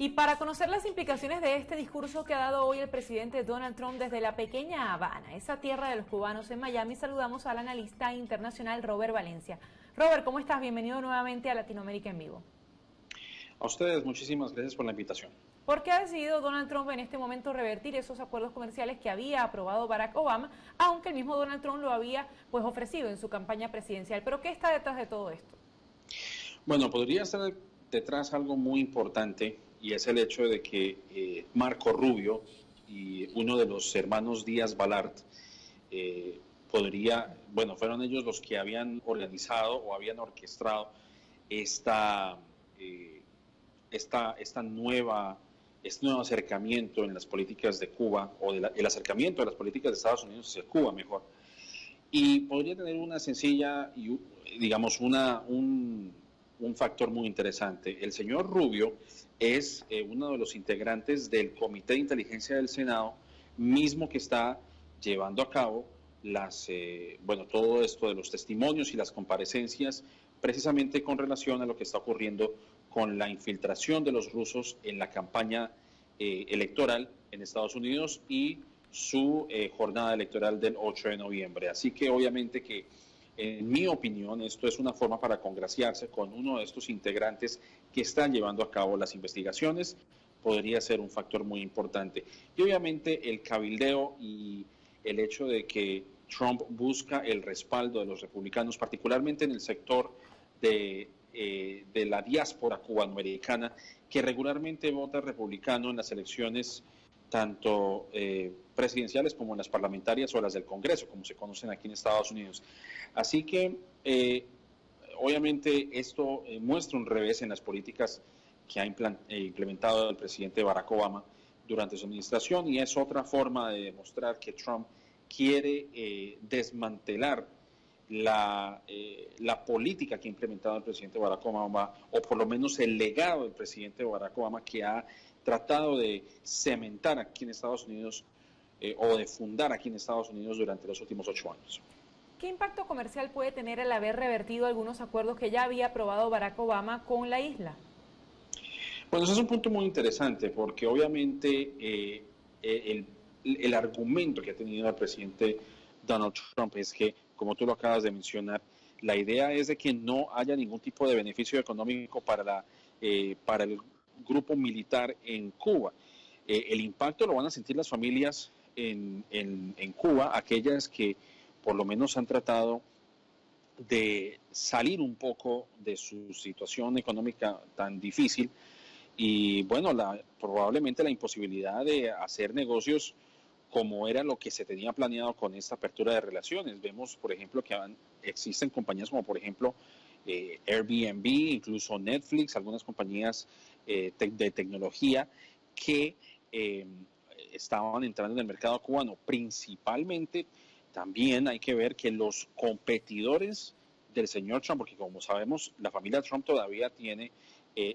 Y para conocer las implicaciones de este discurso que ha dado hoy el presidente Donald Trump desde la pequeña Habana, esa tierra de los cubanos en Miami, saludamos al analista internacional Robert Valencia. Robert, ¿cómo estás? Bienvenido nuevamente a Latinoamérica en Vivo. A ustedes, muchísimas gracias por la invitación. ¿Por qué ha decidido Donald Trump en este momento revertir esos acuerdos comerciales que había aprobado Barack Obama, aunque el mismo Donald Trump lo había ofrecido en su campaña presidencial? ¿Pero qué está detrás de todo esto? Bueno, podría estar detrás algo muy importante, y es el hecho de que Marco Rubio y uno de los hermanos Díaz Balart fueron ellos los que habían organizado o habían orquestado este nuevo acercamiento en las políticas de Cuba, o el acercamiento de las políticas de Estados Unidos hacia Cuba, mejor. Y podría tener una sencilla, digamos, un factor muy interesante. El señor Rubio es uno de los integrantes del Comité de Inteligencia del Senado, mismo que está llevando a cabo todo esto de los testimonios y las comparecencias, precisamente con relación a lo que está ocurriendo con la infiltración de los rusos en la campaña electoral en Estados Unidos y su jornada electoral del 8 de noviembre. Así que obviamente que, en mi opinión, esto es una forma para congraciarse con uno de estos integrantes que están llevando a cabo las investigaciones. Podría ser un factor muy importante. Y obviamente el cabildeo y el hecho de que Trump busca el respaldo de los republicanos, particularmente en el sector de la diáspora cubanoamericana, que regularmente vota republicano en las elecciones tanto presidenciales como en las parlamentarias o las del Congreso, como se conocen aquí en Estados Unidos. Así que, obviamente, esto muestra un revés en las políticas que ha implementado el presidente Barack Obama durante su administración, y es otra forma de demostrar que Trump quiere desmantelar la política que ha implementado el presidente Barack Obama, o por lo menos el legado del presidente Barack Obama, que ha tratado de cementar aquí en Estados Unidos o de fundar aquí en Estados Unidos durante los últimos 8 años. ¿Qué impacto comercial puede tener el haber revertido algunos acuerdos que ya había aprobado Barack Obama con la isla? Bueno, ese es un punto muy interesante, porque obviamente el argumento que ha tenido el presidente Donald Trump es que, como tú lo acabas de mencionar, la idea es de que no haya ningún tipo de beneficio económico para el grupo militar en Cuba. El impacto lo van a sentir las familias en Cuba, aquellas que por lo menos han tratado de salir un poco de su situación económica tan difícil, y bueno, probablemente la imposibilidad de hacer negocios como era lo que se tenía planeado con esta apertura de relaciones. Vemos, por ejemplo, que existen compañías como, por ejemplo, Airbnb, incluso Netflix, algunas compañías de tecnología que estaban entrando en el mercado cubano. Principalmente, también hay que ver que los competidores del señor Trump, porque como sabemos, la familia Trump todavía tiene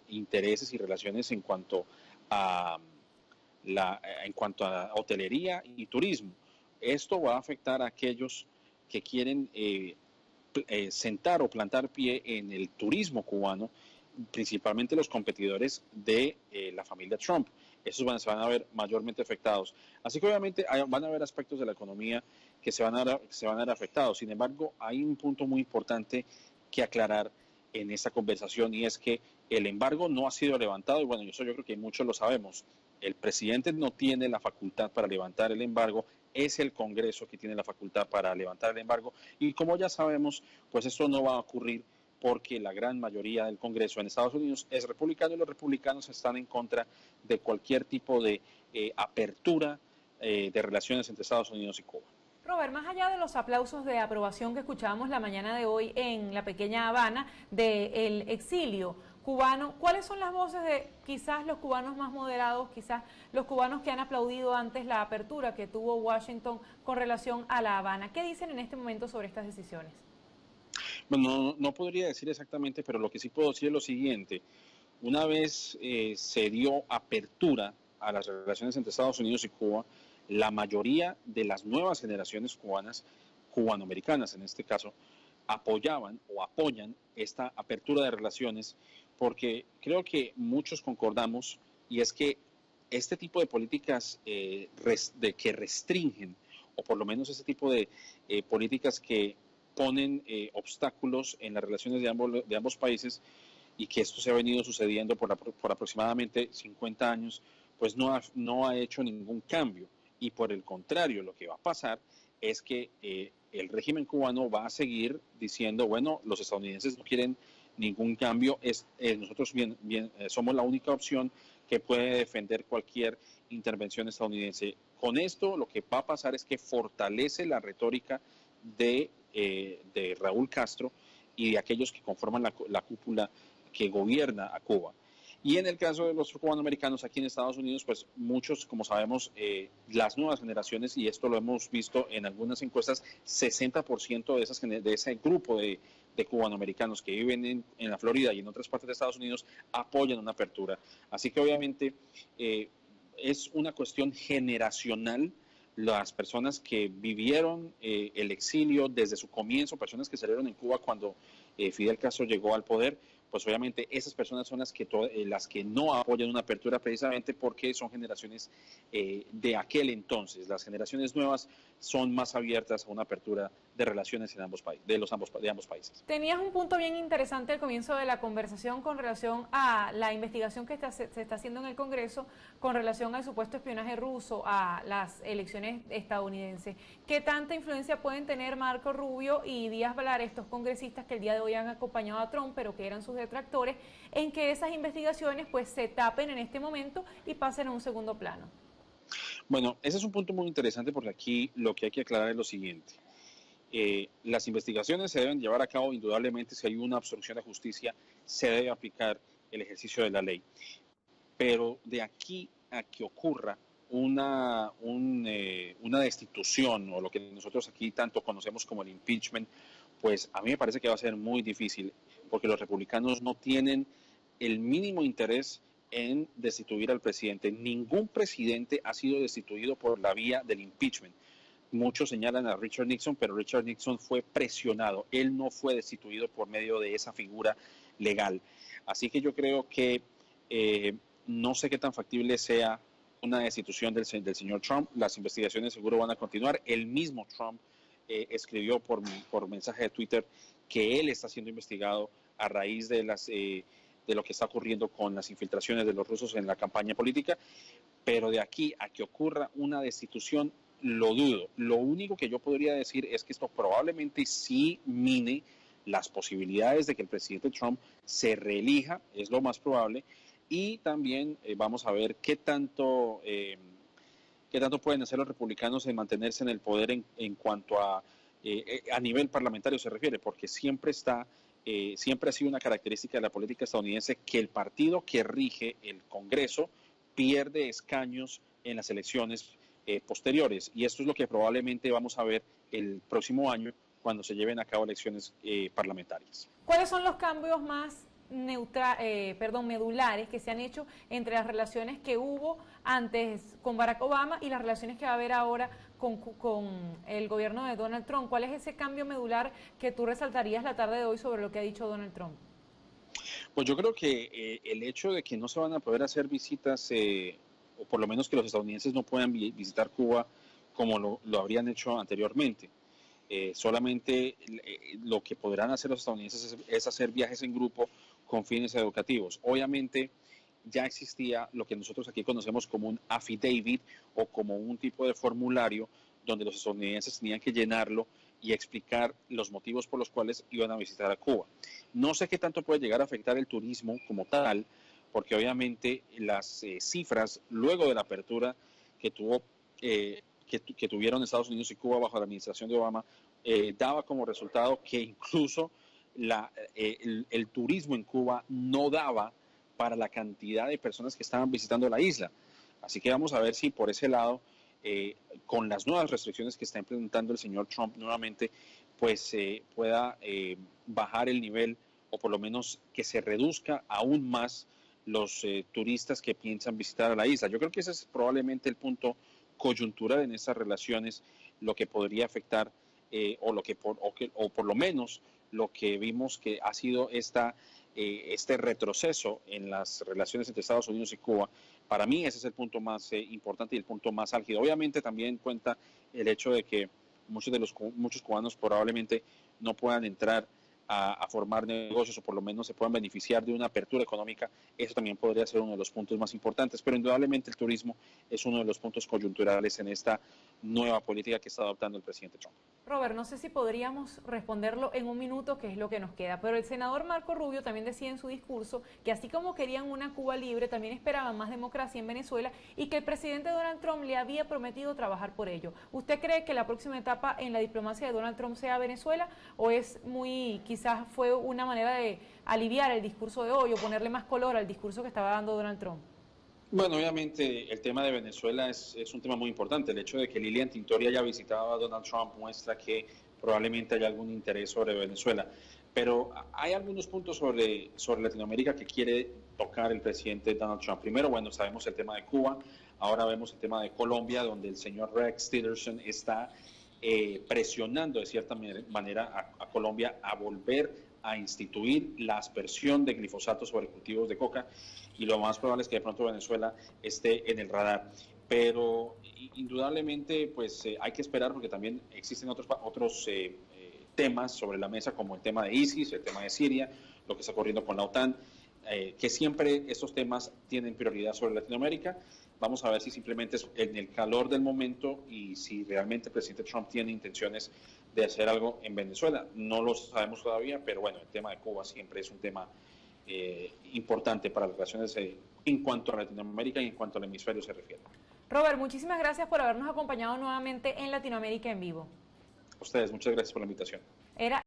intereses y relaciones en cuanto a hotelería y turismo. Esto va a afectar a aquellos que quieren sentar o plantar pie en el turismo cubano, principalmente los competidores de la familia Trump. Esos se van a ver mayormente afectados. Así que obviamente van a haber aspectos de la economía que se van a ver afectados. Sin embargo, hay un punto muy importante que aclarar en esta conversación, y es que el embargo no ha sido levantado, y bueno, eso yo creo que muchos lo sabemos. El presidente no tiene la facultad para levantar el embargo, es el Congreso que tiene la facultad para levantar el embargo, y como ya sabemos, pues esto no va a ocurrir porque la gran mayoría del Congreso en Estados Unidos es republicano, y los republicanos están en contra de cualquier tipo de apertura de relaciones entre Estados Unidos y Cuba. Robert, más allá de los aplausos de aprobación que escuchábamos la mañana de hoy en la pequeña Habana del exilio cubano, ¿cuáles son las voces de quizás los cubanos más moderados, quizás los cubanos que han aplaudido antes la apertura que tuvo Washington con relación a La Habana? ¿Qué dicen en este momento sobre estas decisiones? Bueno, no podría decir exactamente, pero lo que sí puedo decir es lo siguiente. Una vez se dio apertura a las relaciones entre Estados Unidos y Cuba, la mayoría de las nuevas generaciones cubanas, cubanoamericanas en este caso, apoyaban o apoyan esta apertura de relaciones, porque creo que muchos concordamos y es que este tipo de políticas que restringen, o por lo menos este tipo de políticas que ponen obstáculos en las relaciones de ambos países, y que esto se ha venido sucediendo por aproximadamente 50 años, pues no ha hecho ningún cambio. Y por el contrario, lo que va a pasar es que el régimen cubano va a seguir diciendo, bueno, los estadounidenses no quieren ningún cambio, nosotros somos la única opción que puede defender cualquier intervención estadounidense. Con esto lo que va a pasar es que fortalece la retórica de Raúl Castro y de aquellos que conforman la cúpula que gobierna a Cuba. Y en el caso de los cubanoamericanos aquí en Estados Unidos, pues muchos, como sabemos, las nuevas generaciones, y esto lo hemos visto en algunas encuestas, 60% de ese grupo de cubanoamericanos que viven en la Florida y en otras partes de Estados Unidos apoyan una apertura. Así que obviamente es una cuestión generacional. Las personas que vivieron el exilio desde su comienzo, personas que salieron en Cuba cuando Fidel Castro llegó al poder, pues obviamente esas personas son las que no apoyan una apertura, precisamente porque son generaciones de aquel entonces. Las generaciones nuevas son más abiertas a una apertura de relaciones de ambos países. Tenías un punto bien interesante al comienzo de la conversación con relación a la investigación que se está haciendo en el Congreso con relación al supuesto espionaje ruso a las elecciones estadounidenses. ¿Qué tanta influencia pueden tener Marco Rubio y Díaz Valar, estos congresistas que el día de hoy han acompañado a Trump, pero que eran sus detractores, en que esas investigaciones pues se tapen en este momento y pasen a un segundo plano? Bueno, ese es un punto muy interesante, porque aquí lo que hay que aclarar es lo siguiente. Las investigaciones se deben llevar a cabo indudablemente. Si hay una obstrucción de justicia, se debe aplicar el ejercicio de la ley. Pero de aquí a que ocurra una destitución, o lo que nosotros aquí tanto conocemos como el impeachment, pues a mí me parece que va a ser muy difícil, porque los republicanos no tienen el mínimo interés en destituir al presidente. Ningún presidente ha sido destituido por la vía del impeachment. Muchos señalan a Richard Nixon, pero Richard Nixon fue presionado. Él no fue destituido por medio de esa figura legal. Así que yo creo que no sé qué tan factible sea una destitución del señor Trump. Las investigaciones seguro van a continuar. El mismo Trump escribió por mensaje de Twitter que él está siendo investigado a raíz de lo que está ocurriendo con las infiltraciones de los rusos en la campaña política. Pero de aquí a que ocurra una destitución, lo dudo. Lo único que yo podría decir es que esto probablemente sí mine las posibilidades de que el presidente Trump se reelija, es lo más probable. Y también vamos a ver qué tanto pueden hacer los republicanos en mantenerse en el poder en cuanto a nivel parlamentario se refiere, porque siempre ha sido una característica de la política estadounidense que el partido que rige el Congreso pierde escaños en las elecciones posteriores, y esto es lo que probablemente vamos a ver el próximo año cuando se lleven a cabo elecciones parlamentarias. ¿Cuáles son los cambios más medulares que se han hecho entre las relaciones que hubo antes con Barack Obama y las relaciones que va a haber ahora con el gobierno de Donald Trump? ¿Cuál es ese cambio medular que tú resaltarías la tarde de hoy sobre lo que ha dicho Donald Trump? Pues yo creo que el hecho de que no se van a poder hacer visitas, o por lo menos que los estadounidenses no puedan visitar Cuba como lo habrían hecho anteriormente. Solamente lo que podrán hacer los estadounidenses es hacer viajes en grupo con fines educativos. Obviamente ya existía lo que nosotros aquí conocemos como un affidavit, o como un tipo de formulario donde los estadounidenses tenían que llenarlo y explicar los motivos por los cuales iban a visitar a Cuba. No sé qué tanto puede llegar a afectar el turismo como tal, porque obviamente las cifras luego de la apertura que tuvieron Estados Unidos y Cuba bajo la administración de Obama, daba como resultado que incluso el turismo en Cuba no daba para la cantidad de personas que estaban visitando la isla. Así que vamos a ver si por ese lado, con las nuevas restricciones que está implementando el señor Trump nuevamente, pues pueda bajar el nivel, o por lo menos que se reduzca aún más los turistas que piensan visitar a la isla. Yo creo que ese es probablemente el punto coyuntural en estas relaciones, lo que podría afectar o por lo menos lo que vimos que ha sido esta este retroceso en las relaciones entre Estados Unidos y Cuba. Para mí ese es el punto más importante y el punto más álgido. Obviamente también cuenta el hecho de que muchos cubanos probablemente no puedan entrar a formar negocios o por lo menos se puedan beneficiar de una apertura económica. Eso también podría ser uno de los puntos más importantes, pero indudablemente el turismo es uno de los puntos coyunturales en esta nueva política que está adoptando el presidente Trump. Robert, no sé si podríamos responderlo en un minuto, que es lo que nos queda, pero el senador Marco Rubio también decía en su discurso que así como querían una Cuba libre, también esperaban más democracia en Venezuela y que el presidente Donald Trump le había prometido trabajar por ello. ¿Usted cree que la próxima etapa en la diplomacia de Donald Trump sea Venezuela o es quizás fue una manera de aliviar el discurso de hoy o ponerle más color al discurso que estaba dando Donald Trump? Bueno, obviamente el tema de Venezuela es un tema muy importante. El hecho de que Lilian Tintori haya visitado a Donald Trump muestra que probablemente haya algún interés sobre Venezuela. Pero hay algunos puntos sobre Latinoamérica que quiere tocar el presidente Donald Trump. Primero, bueno, sabemos el tema de Cuba, ahora vemos el tema de Colombia, donde el señor Rex Tillerson está presionando de cierta manera a Colombia a volver a instituir la aspersión de glifosato sobre cultivos de coca y lo más probable es que de pronto Venezuela esté en el radar. Pero indudablemente pues hay que esperar porque también existen otros temas sobre la mesa como el tema de ISIS, el tema de Siria, lo que está ocurriendo con la OTAN, que siempre estos temas tienen prioridad sobre Latinoamérica. Vamos a ver si simplemente es en el calor del momento y si realmente el presidente Trump tiene intenciones de hacer algo en Venezuela. No lo sabemos todavía, pero bueno, el tema de Cuba siempre es un tema importante para las relaciones en cuanto a Latinoamérica y en cuanto al hemisferio se refiere. Robert, muchísimas gracias por habernos acompañado nuevamente en Latinoamérica en Vivo. A ustedes, muchas gracias por la invitación. Era